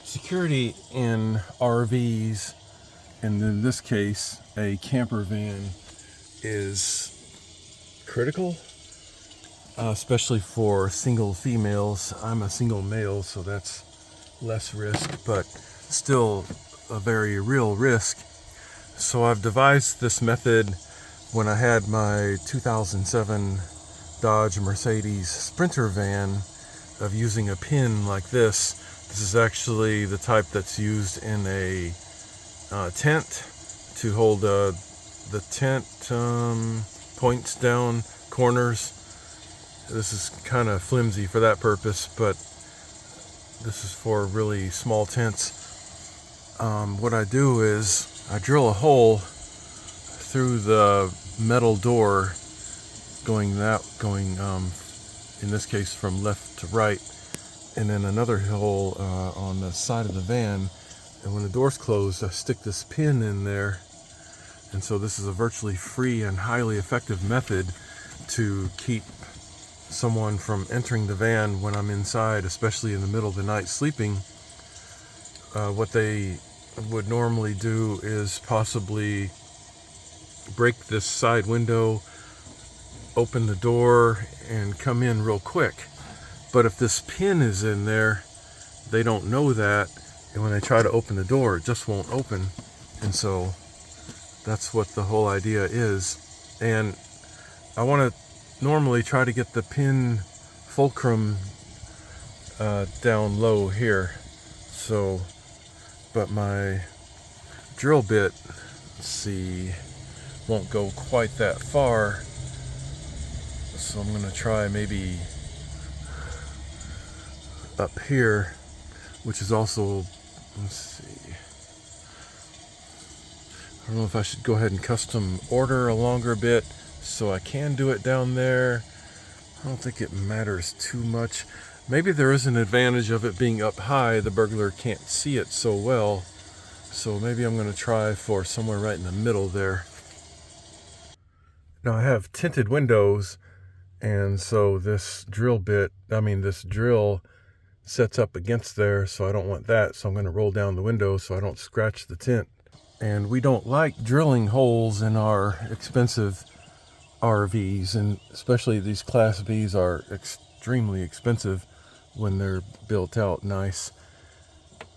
Security in RVs, and in this case, a camper van, is critical, especially for single females. I'm a single male, so that's less risk, but still a very real risk. So I've devised this method when I had my 2007 Dodge Mercedes Sprinter van of using a pin like this. This is actually the type that's used in a tent to hold the tent points down corners. This is kind of flimsy for that purpose, but this is for really small tents. What I do is I drill a hole through the metal door going in this case from left to right, and then another hole on the side of the van, and when the door's closed I stick this pin in there. And so this is a virtually free and highly effective method to keep someone from entering the van when I'm inside, especially in the middle of the night sleeping. What they would normally do is possibly break this side window, open the door, and come in real quick. But if this pin is in there, they don't know that, and when they try to open the door, it just won't open. And so that's what the whole idea is. And I want to normally try to get the pin fulcrum down low here. So, but my drill bit, let's see, won't go quite that far. So I'm going to try maybe up here, which is also, let's see, I don't know if I should go ahead and custom order a longer bit so I can do it down there. I don't think it matters too much. Maybe there is an advantage of it being up high. The burglar can't see it so well. So maybe I'm going to try for somewhere right in the middle there. Now I have tinted windows, and so this drill sets up against there, so I don't want that. So I'm going to roll down the window so I don't scratch the tint. And we don't like drilling holes in our expensive RVs, and especially these Class Bs are extremely expensive when they're built out nice.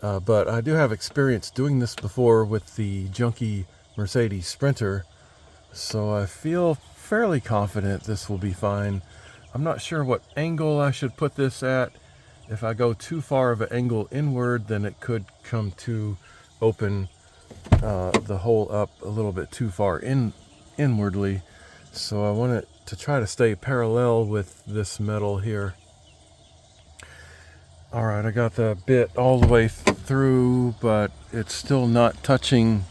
But I do have experience doing this before with the junky Mercedes Sprinter, so I feel fairly confident this will be fine. I'm not sure what angle I should put this at. If I go too far of an angle inward, then it could come to open the hole up a little bit too far inwardly. So I want it to try to stay parallel with this metal here. Alright, I got the bit all the way through, but it's still not touching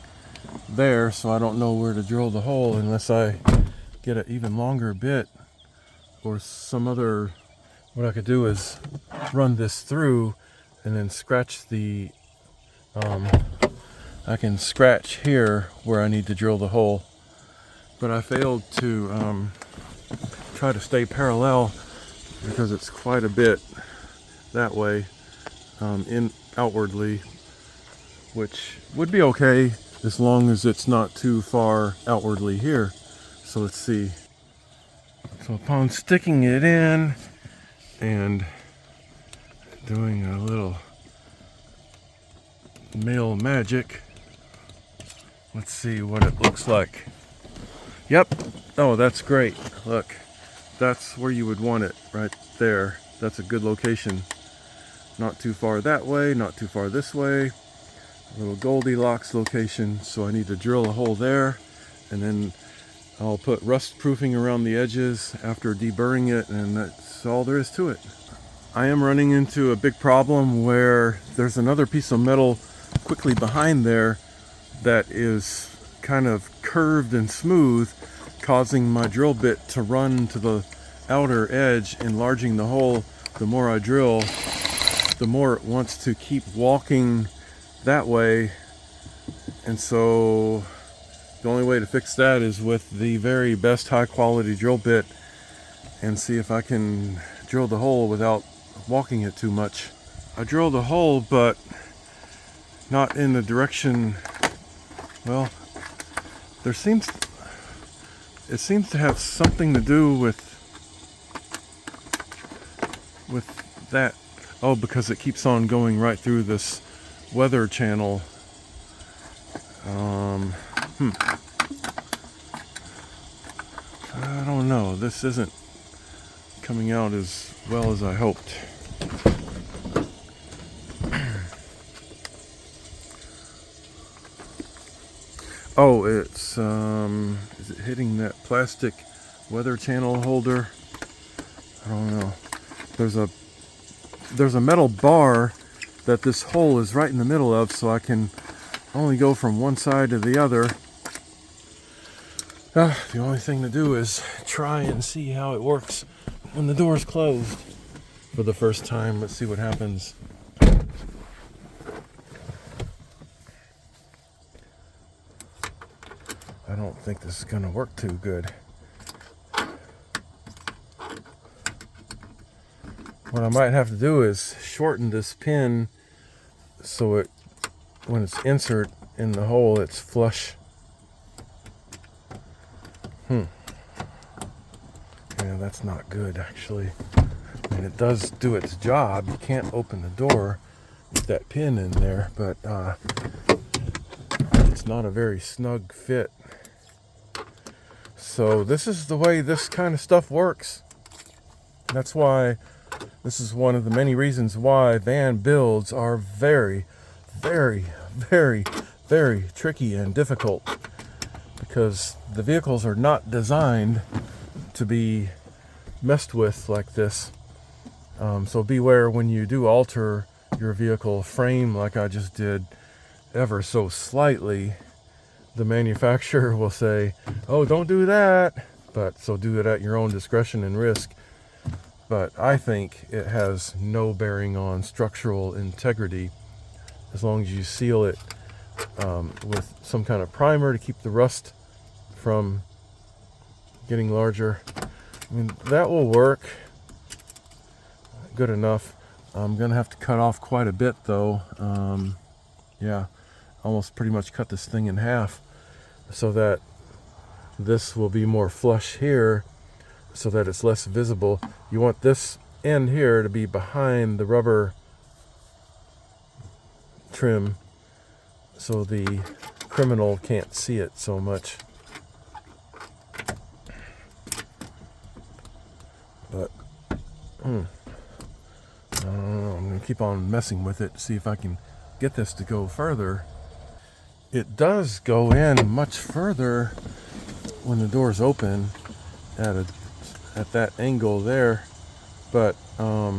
there, so I don't know where to drill the hole unless I get an even longer bit or some other. What I could do is run this through and then scratch the I can scratch here where I need to drill the hole, but I failed to try to stay parallel because it's quite a bit that way outwardly, which would be okay as long as it's not too far outwardly here. So let's see. So upon sticking it in and doing a little male magic, let's see what it looks like. Yep. Oh, that's great. Look, that's where you would want it, right there. That's a good location. Not too far that way, not too far this way. A little Goldilocks location. So I need to drill a hole there, and then I'll put rust proofing around the edges after deburring it, and that's all there is to it. I am running into a big problem where there's another piece of metal quickly behind there that is kind of curved and smooth, causing my drill bit to run to the outer edge, enlarging the hole. The more I drill, the more it wants to keep walking that way, and so the only way to fix that is with the very best high quality drill bit and see if I can drill the hole without walking it too much. I drilled a hole, but not in the direction, well, it seems to have something to do with that. Oh, because it keeps on going right through this weather channel. I don't know. This isn't coming out as well as I hoped. Oh, it's is it hitting that plastic weather channel holder? I don't know. There's a metal bar that this hole is right in the middle of, so I can only go from one side to the other. The only thing to do is try and see how it works when the door's closed for the first time. Let's see what happens. I don't think this is going to work too good. What I might have to do is shorten this pin so when it's insert in the hole, it's flush. Yeah, that's not good, actually. I mean, it does do its job. You can't open the door with that pin in there, but it's not a very snug fit. So this is the way this kind of stuff works. That's why this is one of the many reasons why van builds are very, very, very, very tricky and difficult, because the vehicles are not designed to be messed with like this. So beware when you do alter your vehicle frame like I just did ever so slightly. The manufacturer will say, oh, don't do that, but so do it at your own discretion and risk. But I think it has no bearing on structural integrity as long as you seal it with some kind of primer to keep the rust from getting larger. I mean, that will work good enough. I'm gonna have to cut off quite a bit though. Yeah, almost pretty much cut this thing in half so that this will be more flush here so that it's less visible. You want this end here to be behind the rubber trim so the criminal can't see it so much. But I don't know, I'm going to keep on messing with it to see if I can get this to go further. It does go in much further when the door's open at that angle there, but so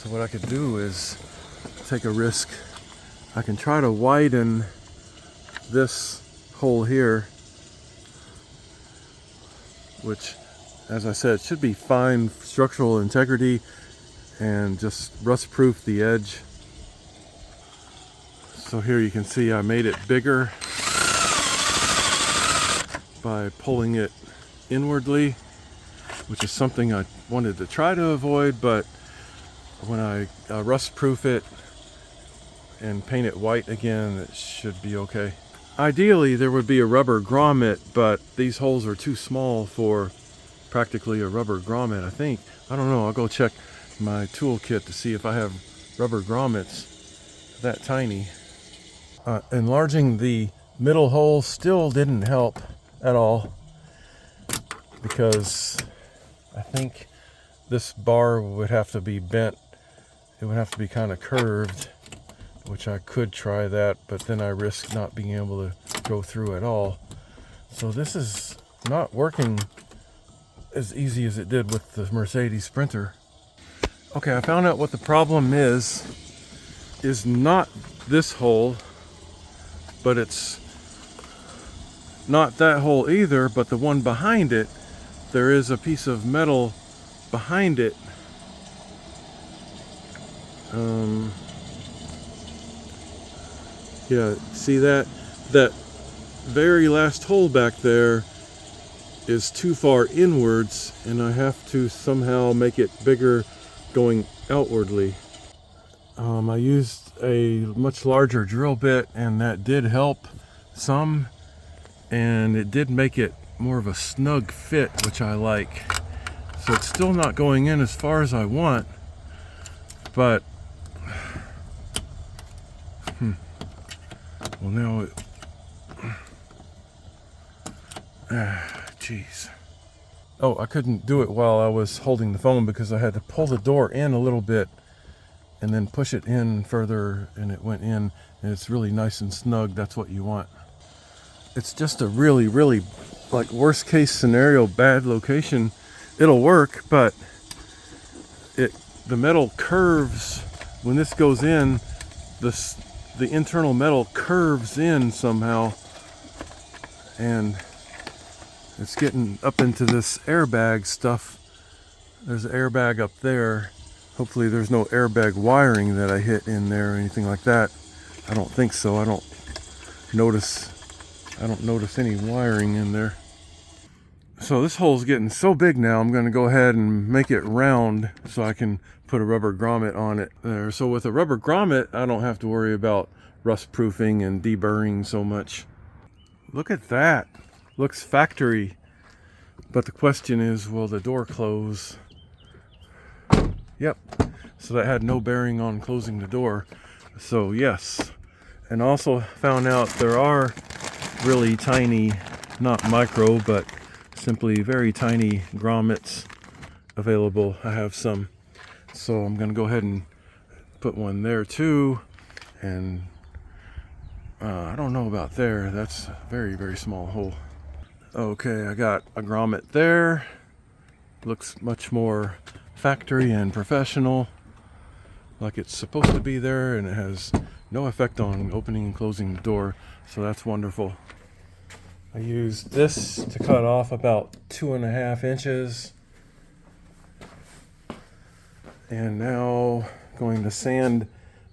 what I could do is take a risk. I can try to widen this hole here, which, as I said, should be fine structural integrity, and just rust proof the edge. So here you can see I made it bigger by pulling it inwardly, which is something I wanted to try to avoid, but when I rust proof it and paint it white again, it should be okay. Ideally there would be a rubber grommet, but these holes are too small for practically a rubber grommet, I think. I don't know, I'll go check my toolkit to see if I have rubber grommets that tiny. Enlarging the middle hole still didn't help at all, because I think this bar would have to be bent. It would have to be kind of curved, which I could try that, but then I risk not being able to go through at all. So this is not working as easy as it did with the Mercedes Sprinter. Okay, I found out what the problem is not this hole, but it's not that hole either, but the one behind it. There is a piece of metal behind it. Yeah, see that very last hole back there is too far inwards, and I have to somehow make it bigger going outwardly. I used a much larger drill bit, and that did help some, and it did make it more of a snug fit, which I like. So it's still not going in as far as I want, but well, now it, jeez. Oh, I couldn't do it while I was holding the phone because I had to pull the door in a little bit and then push it in further, and it went in, and it's really nice and snug. That's what you want. It's just a really, really, like, worst case scenario, bad location. It'll work, but the metal curves when this goes in. The internal metal curves in somehow, and it's getting up into this airbag stuff. There's an airbag up there. Hopefully there's no airbag wiring that I hit in there or anything like that. I don't think so. I don't notice any wiring in there. So this hole's getting so big now, I'm going to go ahead and make it round so I can put a rubber grommet on it there. So with a rubber grommet, I don't have to worry about rust proofing and deburring so much. Look at that. Looks factory. But the question is, will the door close? Yep. So that had no bearing on closing the door. So yes. And also found out there are really tiny, not micro, but simply very tiny grommets available. I have some. So I'm going to go ahead and put one there too. And I don't know about there. That's a very, very small hole. Okay, I got a grommet there. Looks much more factory and professional, like it's supposed to be there, and it has no effect on opening and closing the door. So that's wonderful. I used this to cut off about 2.5 inches. And now going to sand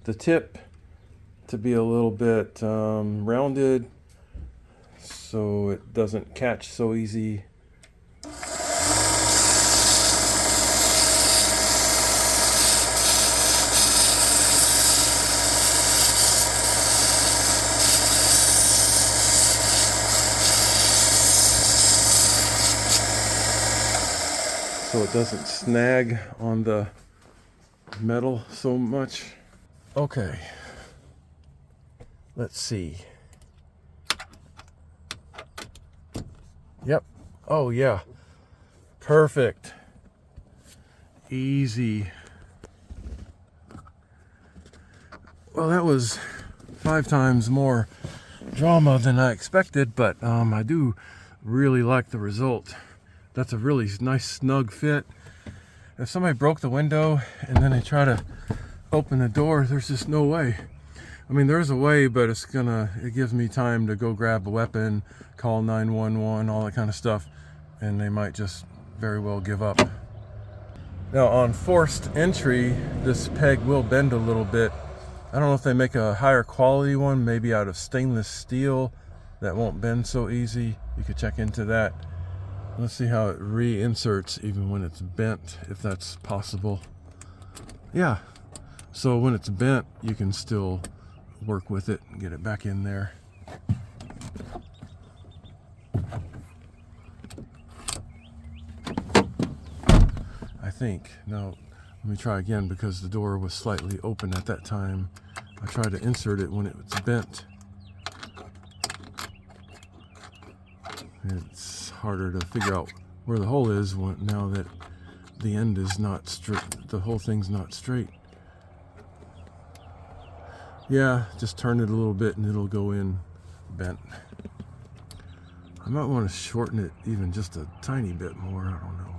the tip to be a little bit rounded so it doesn't catch so easy. So it doesn't snag on the metal so much. Okay, let's see. Yep. Oh yeah, perfect. Easy. Well, that was 5 times more drama than I expected, but I do really like the result. That's a really nice snug fit. If somebody broke the window and then they try to open the door, there's just no way. I mean, there's a way, but it gives me time to go grab a weapon, call 911, all that kind of stuff, and they might just very well give up. Now on forced entry, this peg will bend a little bit. I don't know if they make a higher quality one, maybe out of stainless steel, that won't bend so easy. You could check into that. Let's see how it reinserts even when it's bent, if that's possible. Yeah, so when it's bent, you can still work with it and get it back in there. I think. Now, let me try again because the door was slightly open at that time. I tried to insert it when it was bent. It's harder to figure out where the hole is now that the end is not straight. The whole thing's not straight. Yeah, just turn it a little bit and it'll go in bent. I might want to shorten it even just a tiny bit more. I don't know.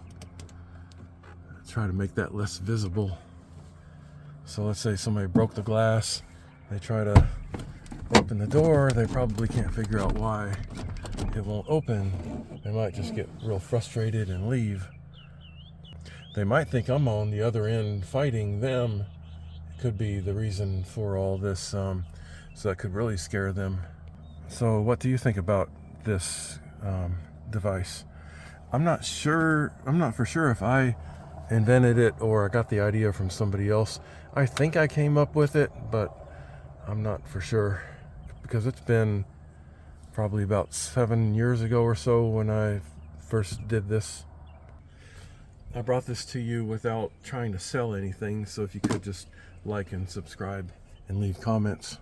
Try to make that less visible. So let's say somebody broke the glass. They try to open the door. They probably can't figure out why it won't open. They might just get real frustrated and leave. They might think I'm on the other end fighting them. It could be the reason for all this, so that could really scare them. So what do you think about this device? I'm not for sure if I invented it or I got the idea from somebody else. I think I came up with it, but I'm not for sure, because it's been probably about 7 years ago or so when I first did this. I brought this to you without trying to sell anything, so if you could just like and subscribe and leave comments.